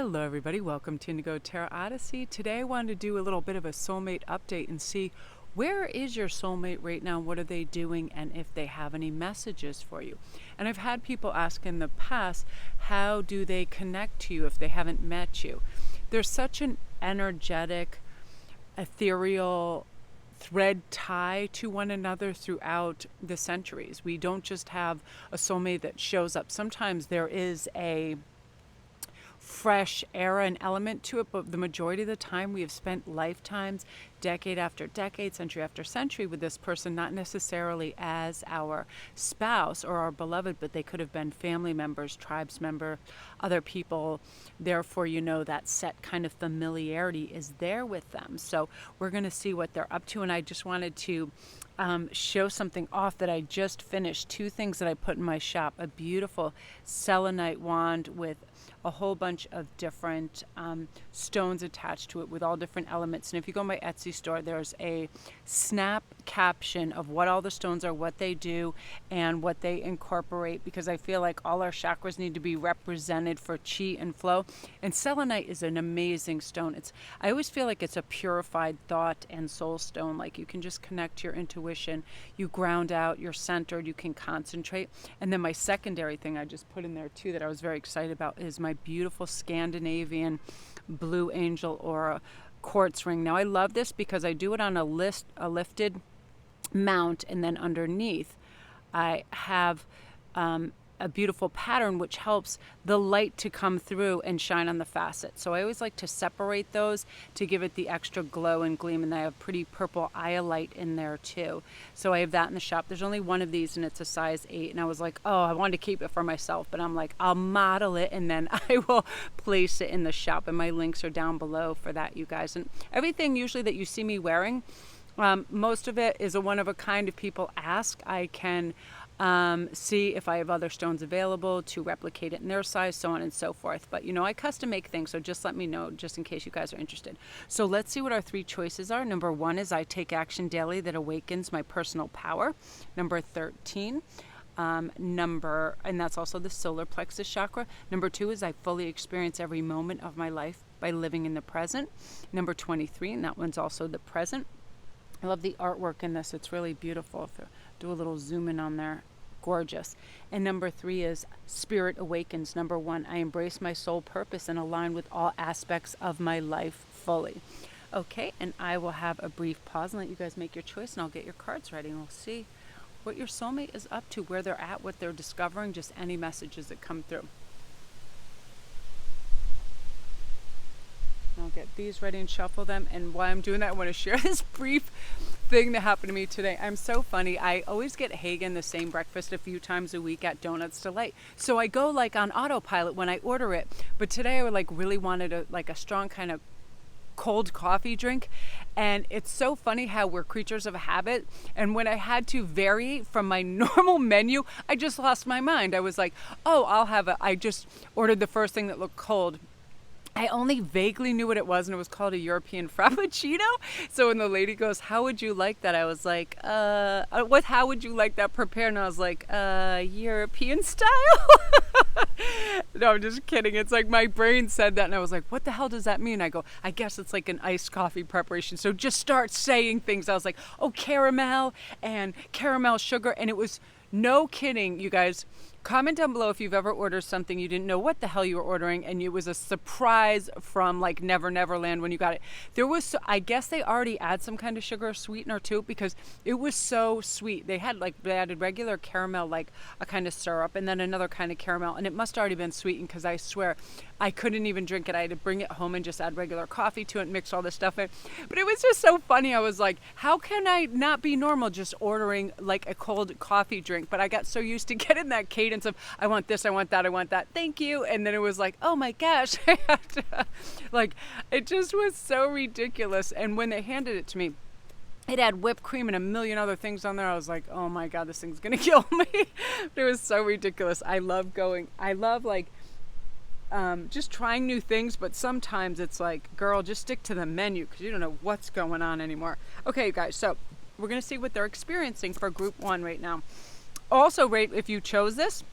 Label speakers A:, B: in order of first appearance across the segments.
A: Hello everybody, welcome to Indigo Tarot Odyssey. Today I wanted to do a little bit of a soulmate update and see where is your soulmate right now, what are they doing, and if they have any messages for you. And I've had people ask in the past, how do they connect to you if they haven't met you? There's such an energetic, ethereal thread tie to one another throughout the centuries. We don't just have a soulmate that shows up. Sometimes there is a fresh era and element to it, but the majority of the time we have spent lifetimes, decade after decade, century after century with this person, not necessarily as our spouse or our beloved, but they could have been family members, tribes member, other people. Therefore, you know, that set kind of familiarity is there with them. So we're going to see what they're up to, and I just wanted to show something off that I just finished. Two things that I put in my shop: a beautiful selenite wand with a whole bunch of different stones attached to it with all different elements. And if you go to my Etsy store, there's a snap caption of what all the stones are, what they do, and what they incorporate, because I feel like all our chakras need to be represented for chi and flow. And selenite is an amazing stone. I always feel like it's a purified thought and soul stone. Like you can just connect to your intuition, you ground out, you're centered, you can concentrate. And then my secondary thing I just put in there too that I was very excited about is my beautiful Scandinavian Blue Angel Aura quartz ring. Now I love this because I do it on a lifted mount, and then underneath I have a beautiful pattern which helps the light to come through and shine on the facet. So I always like to separate those to give it the extra glow and gleam, and I have pretty purple iolite in there too. So I have that in the shop. There's only one of these and it's a size 8, and I was like, oh, I wanted to keep it for myself, but I'm like, I'll model it and then I will place it in the shop, and my links are down below for that, you guys. And everything usually that you see me wearing, most of it is a one of a kind. If people ask, I can see if I have other stones available to replicate it in their size, so on and so forth. But you know, I custom make things, so just let me know just in case you guys are interested. So let's see what our 3 choices are. Number 1 is I take action daily that awakens my personal power. Number 13, and that's also the solar plexus chakra. Number 2 is I fully experience every moment of my life by living in the present. Number 23, and that one's also the present. I love the artwork in this. It's really beautiful. If I do a little zoom in on there, gorgeous. And number 3 is Spirit Awakens. Number 1, I embrace my soul purpose and align with all aspects of my life fully. Okay, and I will have a brief pause and let you guys make your choice, and I'll get your cards ready, and we'll see what your soulmate is up to, where they're at, what they're discovering, just any messages that come through. I'll get these ready and shuffle them. And while I'm doing that, I want to share this brief thing that happened to me today. I'm so funny. I always get Hagen the same breakfast a few times a week at Donuts Delight. So I go like on autopilot when I order it. But today I like really wanted a strong kind of cold coffee drink. And it's so funny how we're creatures of habit. And when I had to vary from my normal menu, I just lost my mind. I was like, oh, I just ordered the first thing that looked cold. I only vaguely knew what it was, and it was called a European Frappuccino. So when the lady goes, how would you like that? I was like, how would you like that prepared? And I was like, European style? No, I'm just kidding. It's like my brain said that, and I was like, what the hell does that mean? I go, I guess it's like an iced coffee preparation. So just start saying things. I was like, oh, caramel and caramel sugar. And it was no kidding, you guys. Comment down below if you've ever ordered something you didn't know what the hell you were ordering, and it was a surprise from like Never Neverland when you got it. I guess they already add some kind of sugar or sweetener too, because it was so sweet. They added regular caramel, like a kind of syrup, and then another kind of caramel, and it must have already been sweetened, because I swear I couldn't even drink it. I had to bring it home and just add regular coffee to it and mix all this stuff in. But it was just so funny. I was like, how can I not be normal just ordering like a cold coffee drink? But I got so used to getting that cadence of, I want this, I want that, I want that, thank you. And then it was like, oh my gosh, I have to, like, it just was so ridiculous. And when they handed it to me, it had whipped cream and a million other things on there. I was like, oh my God, this thing's gonna kill me. It was so ridiculous. I love like just trying new things, but sometimes it's like, girl, just stick to the menu, because you don't know what's going on anymore. Okay, guys, so we're gonna see what they're experiencing for group 1 right now. Also, rate if you chose this.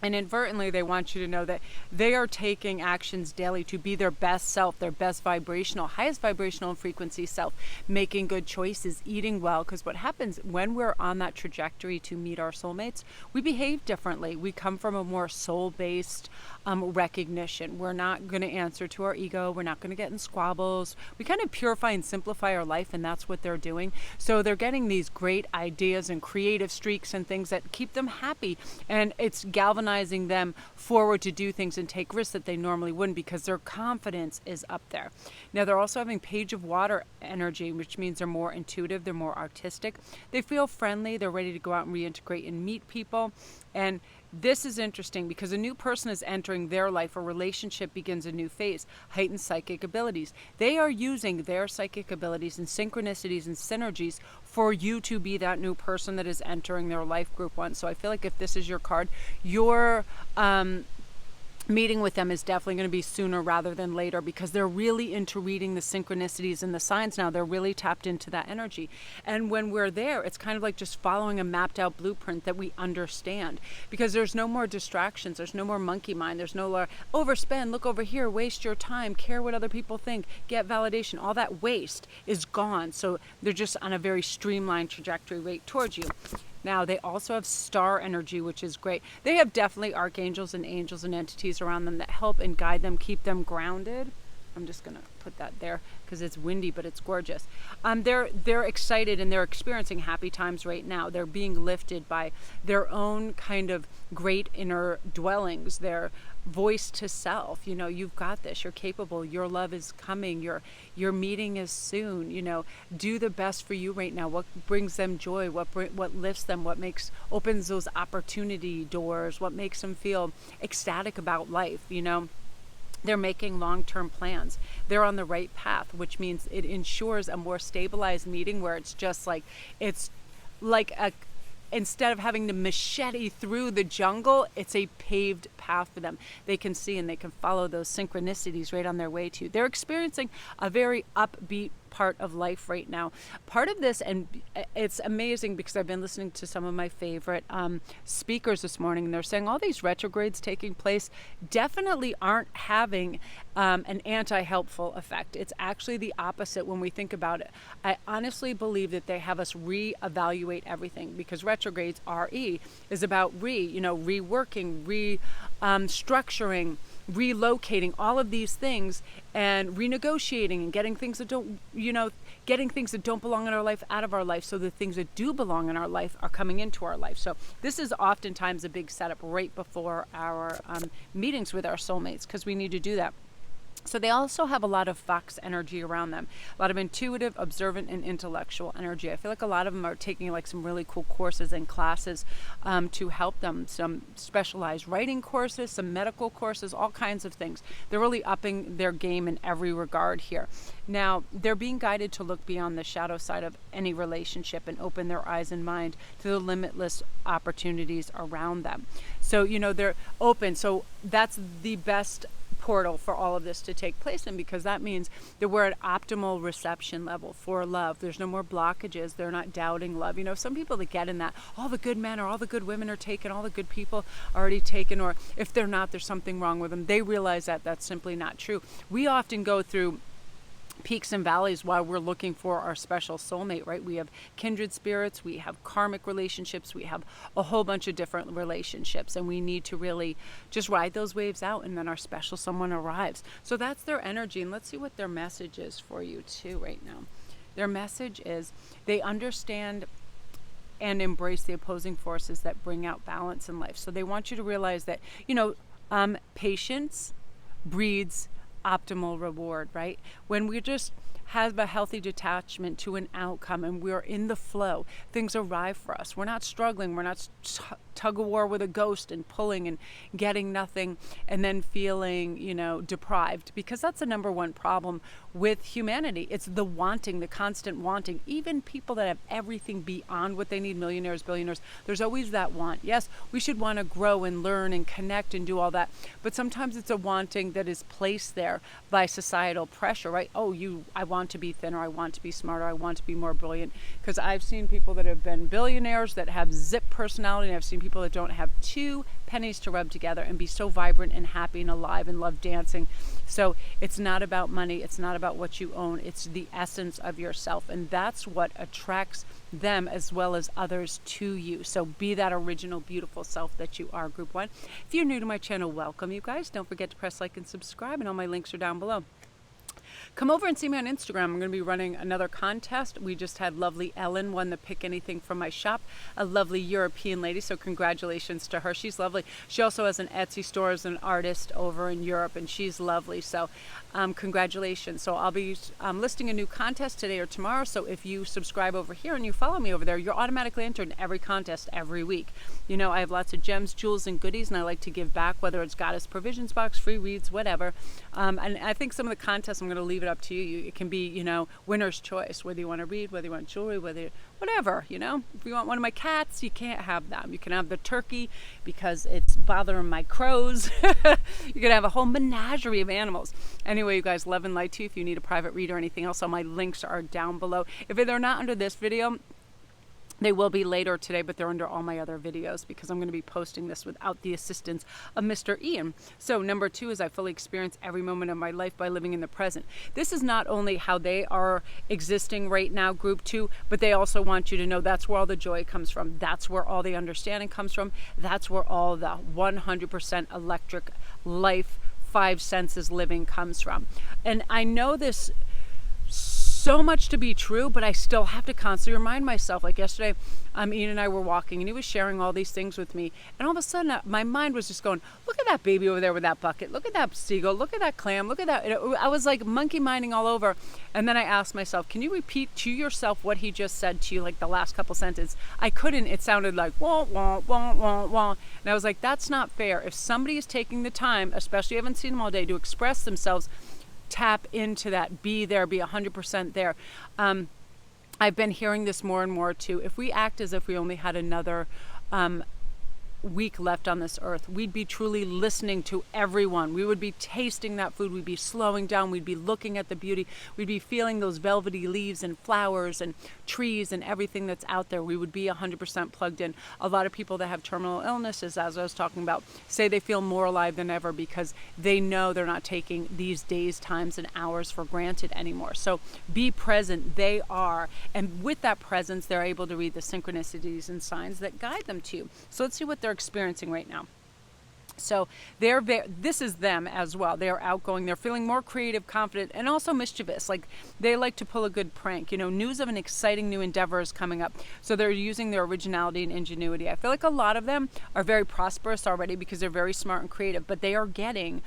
A: And inadvertently, they want you to know that they are taking actions daily to be their best self, their best vibrational, highest vibrational and frequency self, making good choices, eating well. Because what happens when we're on that trajectory to meet our soulmates, we behave differently. We come from a more soul-based recognition. We're not going to answer to our ego. We're not going to get in squabbles. We kind of purify and simplify our life, and that's what they're doing. So they're getting these great ideas and creative streaks and things that keep them happy. And it's galvanizing them forward to do things and take risks that they normally wouldn't, because their confidence is up there. Now, they're also having page of water energy, which means they're more intuitive, they're more artistic, they feel friendly, they're ready to go out and reintegrate and meet people. And this is interesting because a new person is entering their life. A relationship begins a new phase. Heightened psychic abilities. They are using their psychic abilities and synchronicities and synergies for you to be that new person that is entering their life, group one. So I feel like if this is your card, your meeting with them is definitely going to be sooner rather than later, because they're really into reading the synchronicities and the signs now. They're really tapped into that energy. And when we're there, it's kind of like just following a mapped out blueprint that we understand, because there's no more distractions. There's no more monkey mind. There's no more overspend, look over here, waste your time, care what other people think, get validation. All that waste is gone. So they're just on a very streamlined trajectory right towards you. Now, they also have star energy, which is great. They have definitely archangels and angels and entities around them that help and guide them, keep them grounded. I'm just going to put that there because it's windy, but it's gorgeous. They're excited and they're experiencing happy times right now. They're being lifted by their own kind of great inner dwellings, their voice to self. You know, you've got this, you're capable, your love is coming, your meeting is soon. You know, do the best for you right now. What brings them joy, what lifts them, what opens those opportunity doors, what makes them feel ecstatic about life. You know, they're making long-term plans. They're on the right path, which means it ensures a more stabilized meeting where it's just like, instead of having to machete through the jungle, it's a paved path for them. They can see and they can follow those synchronicities right on their way to. They're experiencing a very upbeat part of life right now. Part of this, and it's amazing because I've been listening to some of my favorite speakers this morning, and they're saying all these retrogrades taking place definitely aren't having an anti-helpful effect. It's actually the opposite when we think about it. I honestly believe that they have us reevaluate everything, because retrogrades, RE, is about reworking, structuring, relocating, all of these things, and renegotiating and getting things that don't belong in our life out of our life, so the things that do belong in our life are coming into our life. So this is oftentimes a big setup right before our meetings with our soulmates, because we need to do that. So they also have a lot of fox energy around them, a lot of intuitive, observant, and intellectual energy. I feel like a lot of them are taking like some really cool courses and classes to help them, some specialized writing courses, some medical courses, all kinds of things. They're really upping their game in every regard here. Now, they're being guided to look beyond the shadow side of any relationship and open their eyes and mind to the limitless opportunities around them. So, you know, they're open. So that's the best portal for all of this to take place in, because that means that we're at optimal reception level for love. There's no more blockages. They're not doubting love. You know, some people that get in that, all the good men or all the good women are taken, all the good people are already taken, or if they're not, there's something wrong with them. They realize that that's simply not true. We often go through peaks and valleys while we're looking for our special soulmate, right? We have kindred spirits, we have karmic relationships, we have a whole bunch of different relationships, and we need to really just ride those waves out, and then our special someone arrives. So that's their energy, and let's see what their message is for you too right now. Their message is they understand and embrace the opposing forces that bring out balance in life. So they want you to realize that, patience breeds optimal reward, right? When we just have a healthy detachment to an outcome and we're in the flow, things arrive for us. We're not struggling. We're not tug of war with a ghost and pulling and getting nothing and then feeling, deprived, because that's the number one problem with humanity. It's the wanting, the constant wanting. Even people that have everything beyond what they need, millionaires, billionaires, there's always that want. Yes, we should want to grow and learn and connect and do all that, but sometimes it's a wanting that is placed there by societal pressure, right? I want to be thinner, I want to be smarter, I want to be more brilliant. Because I've seen people that have been billionaires that have zip personality, and I've seen people that don't have 2 pennies to rub together and be so vibrant and happy and alive and love dancing. So it's not about money. It's not about what you own. It's the essence of yourself. And that's what attracts them as well as others to you. So be that original, beautiful self that you are, Group 1. If you're new to my channel, welcome, you guys. Don't forget to press like and subscribe, and all my links are down below. Come over and see me on Instagram. I'm going to be running another contest. We just had lovely Ellen won the Pick Anything from my shop, a lovely European lady, so congratulations to her. She's lovely. She also has an Etsy store as an artist over in Europe, and she's lovely, so congratulations. So I'll be listing a new contest today or tomorrow, so if you subscribe over here and you follow me over there, you're automatically entered in every contest every week. You know, I have lots of gems, jewels, and goodies, and I like to give back, whether it's Goddess Provisions Box, free reads, whatever. And I think some of the contests, I'm going to leave it up to you. It can be, you know, winner's choice, whether you want to read, whether you want jewelry, whatever, you know. If you want one of my cats, you can't have them. You can have the turkey because it's bothering my crows. You can have a whole menagerie of animals. Anyway, you guys, love and light to you. If you need a private read or anything else, all my links are down below. If they're not under this video, they will be later today, but they're under all my other videos because I'm going to be posting this without the assistance of Mr. Ian. So number 2 is I fully experience every moment of my life by living in the present. This is not only how they are existing right now, Group 2, but they also want you to know that's where all the joy comes from. That's where all the understanding comes from. That's where all the 100% electric life, 5 senses living comes from. And I know this so much to be true, but I still have to constantly remind myself. Like yesterday, Ian and I were walking, and he was sharing all these things with me, and all of a sudden my mind was just going, look at that baby over there with that bucket, look at that seagull, look at that clam, look at that. I was like monkey minding all over. And then I asked myself, can you repeat to yourself what he just said to you, like the last couple sentences? I couldn't. It sounded like wah, wah, wah, wah, wah. And I was like, that's not fair. If somebody is taking the time, especially if you haven't seen them all day, to express themselves, tap into that, be there, be 100% there. I've been hearing this more and more too. If we act as if we only had another week left on this earth, we'd be truly listening to everyone. We would be tasting that food. We'd be slowing down. We'd be looking at the beauty. We'd be feeling those velvety leaves and flowers and trees and everything that's out there. We would be 100% plugged in. A lot of people that have terminal illnesses, as I was talking about, say they feel more alive than ever because they know they're not taking these days, times, and hours for granted anymore. So be present. They are. And with that presence, they're able to read the synchronicities and signs that guide them to you. So let's see what they're experiencing right now. So this is them as well. They are outgoing. They're feeling more creative, confident, and also mischievous. Like they like to pull a good prank. You know, news of an exciting new endeavor is coming up. So they're using their originality and ingenuity. I feel like a lot of them are very prosperous already because they're very smart and creative, but they are getting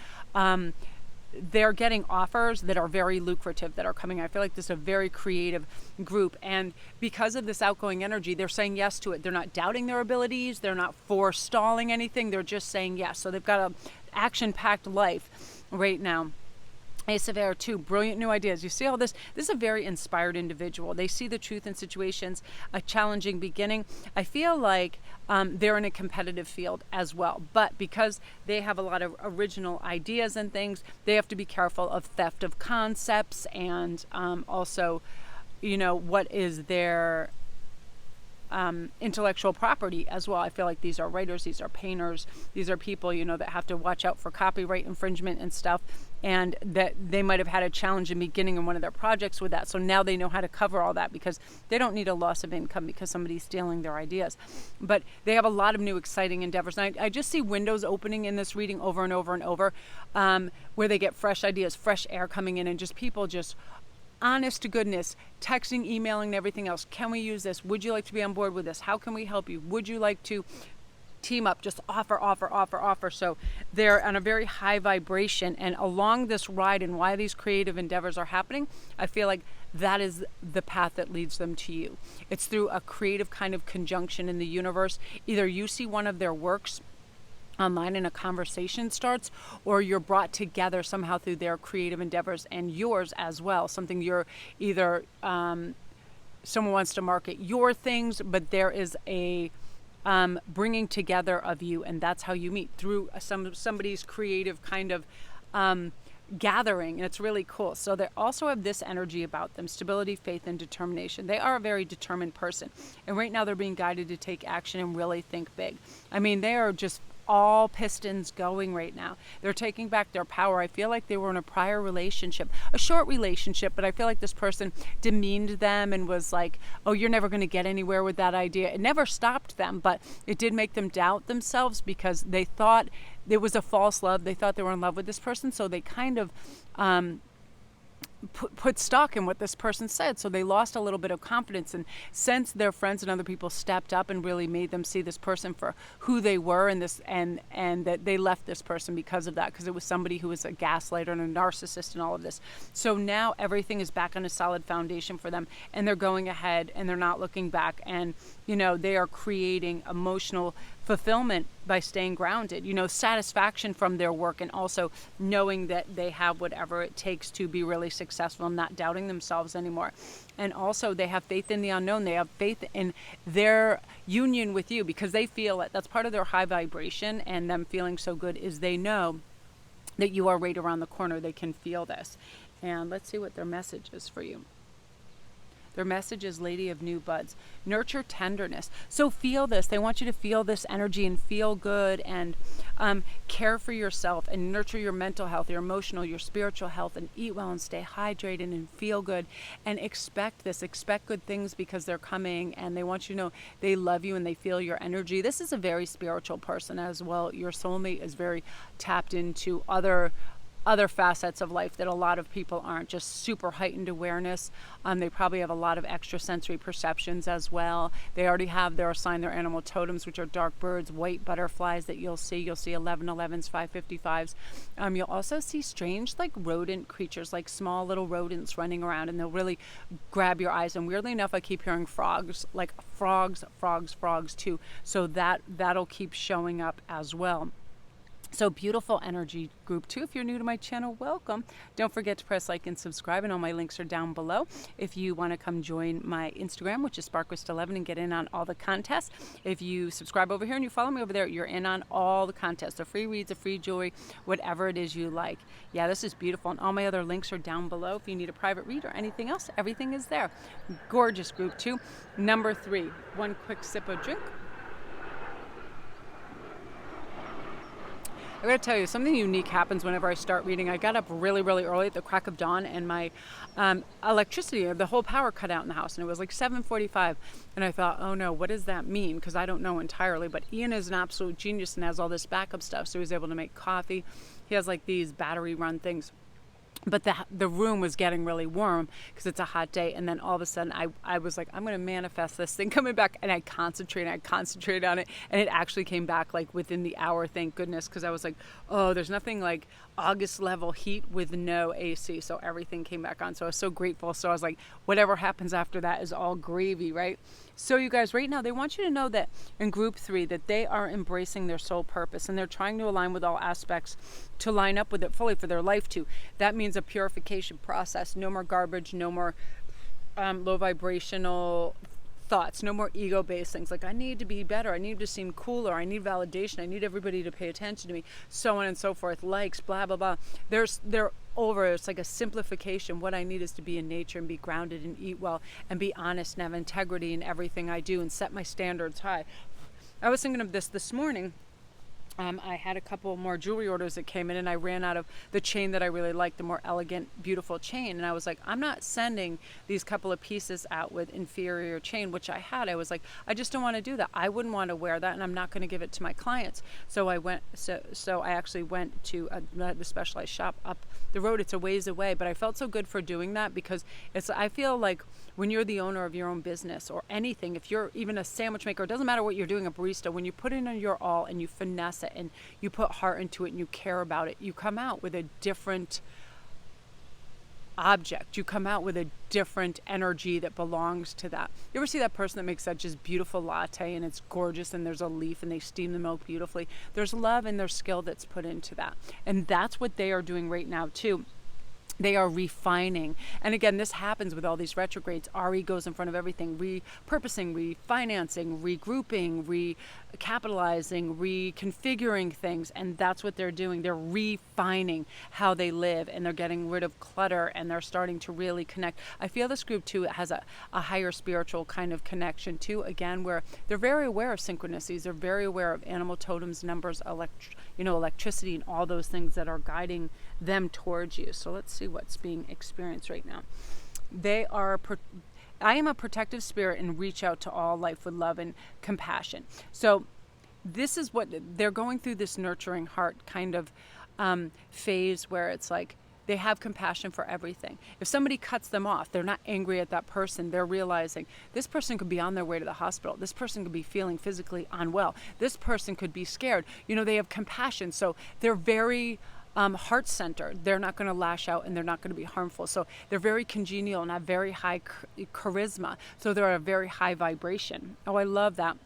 A: offers that are very lucrative that are coming. I feel like this is a very creative group, and because of this outgoing energy, they're saying yes to it. They're not doubting their abilities. They're not forestalling anything. They're just saying yes. So they've got a action-packed life right now. Ace of Air, 2, brilliant new ideas. You see all this? This is a very inspired individual. They see the truth in situations, a challenging beginning. I feel like they're in a competitive field as well. But because they have a lot of original ideas and things, they have to be careful of theft of concepts and also, you know, what is their intellectual property as well. I feel like these are writers, these are painters, these are people, you know, that have to watch out for copyright infringement and stuff, and that they might have had a challenge in beginning in one of their projects with that. So now they know how to cover all that because they don't need a loss of income because somebody's stealing their ideas. But they have a lot of new exciting endeavors. And I just see windows opening in this reading over and over and over, where they get fresh ideas, fresh air coming in, and just people just honest to goodness, texting, emailing, and everything else. Can we use this? Would you like to be on board with this? How can we help you? Would you like to team up? Just offer, offer, offer, offer. So they're on a very high vibration, and along this ride and why these creative endeavors are happening, I feel like that is the path that leads them to you. It's through a creative kind of conjunction in the universe. Either you see one of their works online and a conversation starts, or you're brought together somehow through their creative endeavors and yours as well. Something you're either someone wants to market your things, but there is a bringing together of you, and that's how you meet, through somebody's creative kind of gathering, and it's really cool. So they also have this energy about them: stability, faith, and determination. They are a very determined person, and right now they're being guided to take action and really think big. I mean, they are just all pistons going right now. They're taking back their power. I feel like they were in a prior relationship, a short relationship, but I feel like this person demeaned them and was like, oh, you're never going to get anywhere with that idea. It never stopped them, but it did make them doubt themselves because they thought it was a false love. They thought they were in love with this person, so they kind of put stock in what this person said. So they lost a little bit of confidence, and since their friends and other people stepped up and really made them see this person for who they were, and that they left this person because of that, because it was somebody who was a gaslighter and a narcissist and all of this. So now everything is back on a solid foundation for them, and they're going ahead and they're not looking back, and they are creating emotional fulfillment by staying grounded, satisfaction from their work, and also knowing that they have whatever it takes to be really successful and not doubting themselves anymore. And also they have faith in the unknown. They have faith in their union with you because they feel it. That's part of their high vibration, and them feeling so good is they know that you are right around the corner. They can feel this. And let's see what their message is for you. Their message is Lady of New Buds. Nurture tenderness. So feel this. They want you to feel this energy and feel good, and care for yourself and nurture your mental health, your emotional, your spiritual health, and eat well and stay hydrated and feel good, and expect this. Expect good things because they're coming, and they want you to know they love you and they feel your energy. This is a very spiritual person as well. Your soulmate is very tapped into other facets of life that a lot of people aren't. Just super heightened awareness. They probably have a lot of extrasensory perceptions as well. They already have their assigned their animal totems, which are dark birds, white butterflies that you'll see. You'll see 1111s, 555s. You'll also see strange like rodent creatures, like small little rodents running around, and they'll really grab your eyes. And weirdly enough, I keep hearing frogs, like frogs too. So that'll keep showing up as well. So beautiful energy, group 2. If you're new to my channel, welcome. Don't forget to press like and subscribe, and all my links are down below. If you want to come join my Instagram, which is SparkWrist11, and get in on all the contests. If you subscribe over here and you follow me over there, you're in on all the contests, the free reads, the free jewelry, whatever it is you like. Yeah, this is beautiful, and all my other links are down below. If you need a private read or anything else, everything is there. Gorgeous, group 2. Number 3, one quick sip of drink. I gotta tell you, something unique happens whenever I start reading. I got up really, really early at the crack of dawn, and my electricity, the whole power cut out in the house, and it was like 7:45. And I thought, oh no, what does that mean? Because I don't know entirely, but Ian is an absolute genius and has all this backup stuff. So he was able to make coffee. He has like these battery run things. But the room was getting really warm because it's a hot day. And then all of a sudden I was like, I'm going to manifest this thing coming back. And I concentrated on it. And it actually came back like within the hour, thank goodness. Because I was like, oh, there's nothing like August level heat with no AC. So everything came back on. So I was so grateful. So I was like, whatever happens after that is all gravy, right? So you guys, right now, they want you to know that in group 3, that they are embracing their soul purpose, and they're trying to align with all aspects to line up with it fully for their life too. That means a purification process. No more garbage, no more low vibrational thoughts, no more ego-based things like I need to be better, I need to seem cooler, I need validation, I need everybody to pay attention to me, so on and so forth, likes, blah, blah, blah. They're over. It's like a simplification. What I need is to be in nature and be grounded and eat well and be honest and have integrity in everything I do and set my standards high. I was thinking of this morning. I had a couple more jewelry orders that came in, and I ran out of the chain that I really liked, the more elegant, beautiful chain. And I was like, I'm not sending these couple of pieces out with inferior chain, which I had. I was like, I just don't want to do that. I wouldn't want to wear that, and I'm not going to give it to my clients. So I actually went to the specialized shop up the road. It's a ways away, but I felt so good for doing that because I feel like when you're the owner of your own business or anything, if you're even a sandwich maker, it doesn't matter what you're doing, a barista, when you put in your all and you finesse it and you put heart into it and you care about it, you come out with a different object. You come out with a different energy that belongs to that. You ever see that person that makes that just beautiful latte and it's gorgeous and there's a leaf and they steam the milk beautifully? There's love and there's skill that's put into that. And that's what they are doing right now too. They are refining. And again, this happens with all these retrogrades. Our ego goes in front of everything. Repurposing, refinancing, regrouping, capitalizing, reconfiguring things, and that's what they're doing. They're refining how they live, and they're getting rid of clutter, and they're starting to really connect. I feel this group too has a higher spiritual kind of connection too, again, where they're very aware of synchronicities. They're very aware of animal totems, numbers, electricity, and all those things that are guiding them towards you. So let's see what's being experienced right now. I am a protective spirit and reach out to all life with love and compassion. So this is what they're going through, this nurturing heart kind of phase where it's like they have compassion for everything. If somebody cuts them off, they're not angry at that person. They're realizing this person could be on their way to the hospital. This person could be feeling physically unwell. This person could be scared. They have compassion. So they're very heart-centered. They're not going to lash out, and they're not going to be harmful. So they're very congenial and have very high charisma. So they're a very high vibration. Oh, I love that.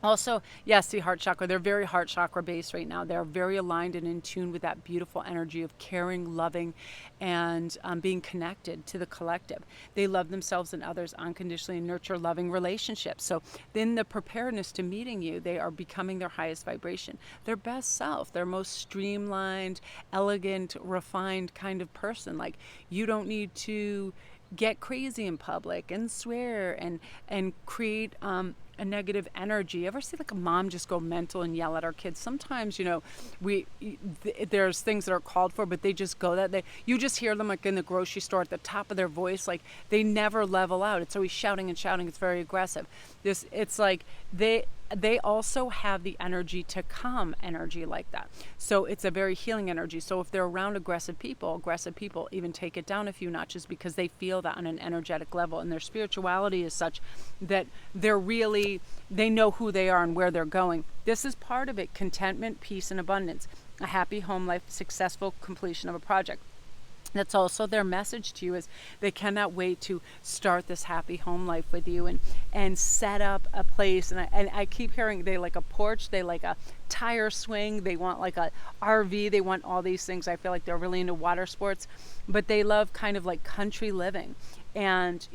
A: Also, yes, the heart chakra, they're very heart chakra based right now. They're very aligned and in tune with that beautiful energy of caring, loving, and being connected to the collective. They love themselves and others unconditionally and nurture loving relationships. So in the preparedness to meeting you, they are becoming their highest vibration, their best self, their most streamlined, elegant, refined kind of person. Like, you don't need to get crazy in public and swear and create a negative energy. Ever see like a mom just go mental and yell at our kids? Sometimes, there's things that are called for, but they just go you just hear them like in the grocery store at the top of their voice, like they never level out. It's always shouting and shouting. It's very aggressive. It's like they also have the energy to calm energy like that. So it's a very healing energy. So if they're around aggressive people even take it down a few notches because they feel that on an energetic level, and their spirituality is such that they know who they are and where they're going. This is part of it: contentment, peace, and abundance, a happy home life, successful completion of a project. That's also their message to you, is they cannot wait to start this happy home life with you and set up a place. And I keep hearing they like a porch, they like a tire swing, they want like a RV, they want all these things. I feel like they're really into water sports, but they love kind of like country living. And,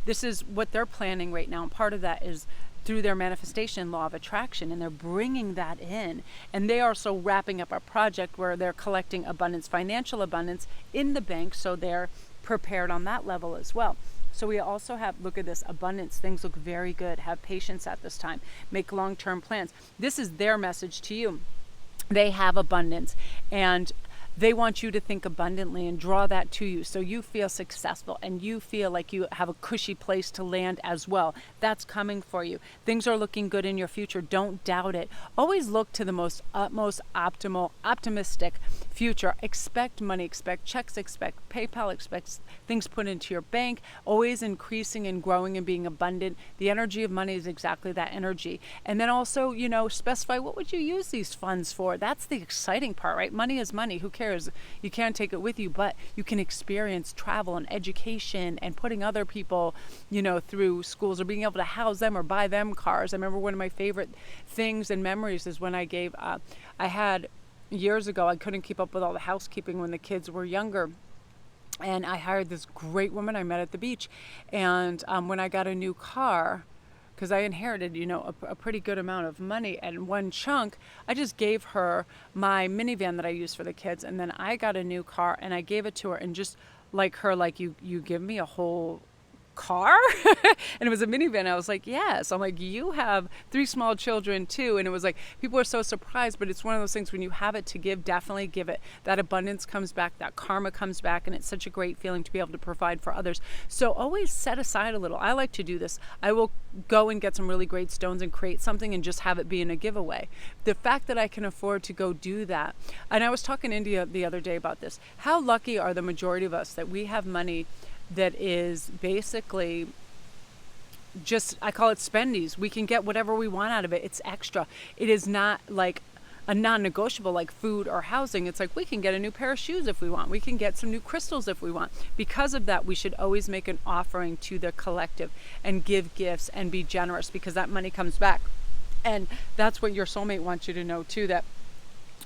A: this is what they're planning right now. And part of that is through their manifestation law of attraction, and they're bringing that in. And they are also wrapping up a project where they're collecting abundance, financial abundance in the bank, so they're prepared on that level as well. So we also have, look at this, abundance. Things look very good. Have patience at this time. Make long-term plans. This is their message to you. They have abundance, and they want you to think abundantly and draw that to you, so you feel successful and you feel like you have a cushy place to land as well. That's coming for you. Things are looking good in your future. Don't doubt it. Always look to the most optimal, optimistic future. Expect money, expect checks, expect PayPal, expect things put into your bank, always increasing and growing and being abundant. The energy of money is exactly that energy. And then also, specify what would you use these funds for. That's the exciting part, right? Money is money. Who cares? You can't take it with you, but you can experience travel and education and putting other people, through schools, or being able to house them or buy them cars. I remember one of my favorite things and memories is when I had years ago, I couldn't keep up with all the housekeeping when the kids were younger. And I hired this great woman I met at the beach. And when I got a new car, because I inherited, a pretty good amount of money, and one chunk, I just gave her my minivan that I used for the kids, and then I got a new car and I gave it to her, and just like her, like, you give me a whole car? And it was a minivan. I was like, yes. I'm like, you have 3 small children too. And it was like, people are so surprised, but it's one of those things when you have it to give, definitely give it. That abundance comes back, that karma comes back, and it's such a great feeling to be able to provide for others. So always set aside a little. I like to do this. I will go and get some really great stones and create something and just have it be in a giveaway. The fact that I can afford to go do that. And I was talking to India the other day about this. How lucky are the majority of us that we have money that is basically just, I call it spendies. We can get whatever we want out of it. It's extra. It is not like a non-negotiable like food or housing. It's like we can get a new pair of shoes if we want. We can get some new crystals if we want. Because of that, we should always make an offering to the collective and give gifts and be generous, because that money comes back. And that's what your soulmate wants you to know too, that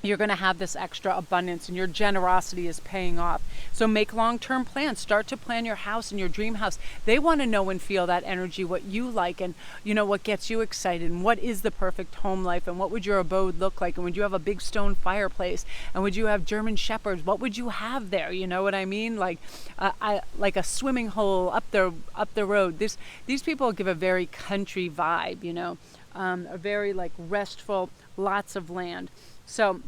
A: you're going to have this extra abundance and your generosity is paying off. So make long-term plans. Start to plan your house and your dream house. They want to know and feel that energy, what you like, and what gets you excited, and what is the perfect home life, and what would your abode look like, and would you have a big stone fireplace, and would you have German shepherds? What would you have there? You know what I mean? Like like a swimming hole up the road. These people give a very country vibe, a very like restful, lots of land. So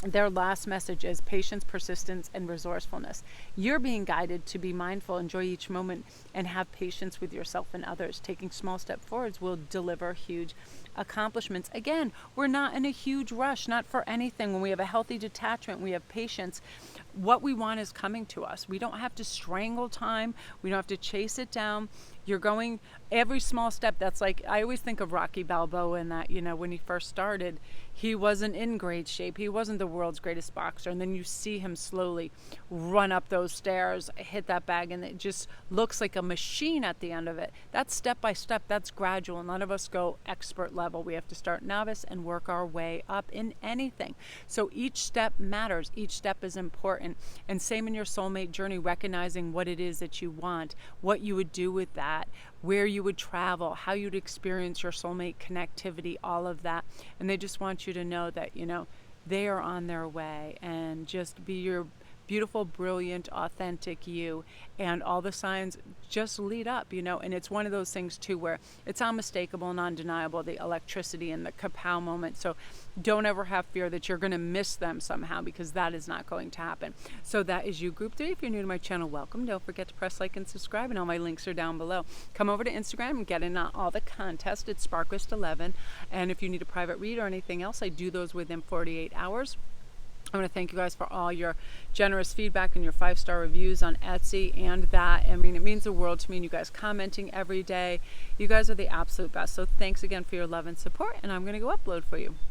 A: their last message is patience, persistence, and resourcefulness. You're being guided to be mindful, enjoy each moment, and have patience with yourself and others. Taking small steps forwards will deliver huge accomplishments. Again, we're not in a huge rush, not for anything. When we have a healthy detachment, we have patience. What we want is coming to us. We don't have to strangle time. We don't have to chase it down. You're going every small step. That's like, I always think of Rocky Balboa in that, when he first started, he wasn't in great shape. He wasn't the world's greatest boxer. And then you see him slowly run up those stairs, hit that bag, and it just looks like a machine at the end of it. That's step by step. That's gradual. None of us go expert level. We have to start novice and work our way up in anything. So each step matters. Each step is important. And same in your soulmate journey, recognizing what it is that you want, what you would do with that, where you would travel, how you'd experience your soulmate connectivity, all of that. And they just want you to know that, they are on their way, and just be your beautiful, brilliant, authentic you, and all the signs just lead up, and it's one of those things too where it's unmistakable and undeniable, the electricity and the kapow moment. So don't ever have fear that you're going to miss them somehow, because that is not going to happen. So that is you, group 3. If you're new to my channel, welcome. Don't forget to press like and subscribe, and all my links are down below. Come over to Instagram and get in all the contests. It's Sparkwist11, and if you need a private read or anything else, I do those within 48 hours. I want to thank you guys for all your generous feedback and your 5-star reviews on Etsy and that. I mean, it means the world to me, and you guys commenting every day. You guys are the absolute best. So thanks again for your love and support, and I'm going to go upload for you.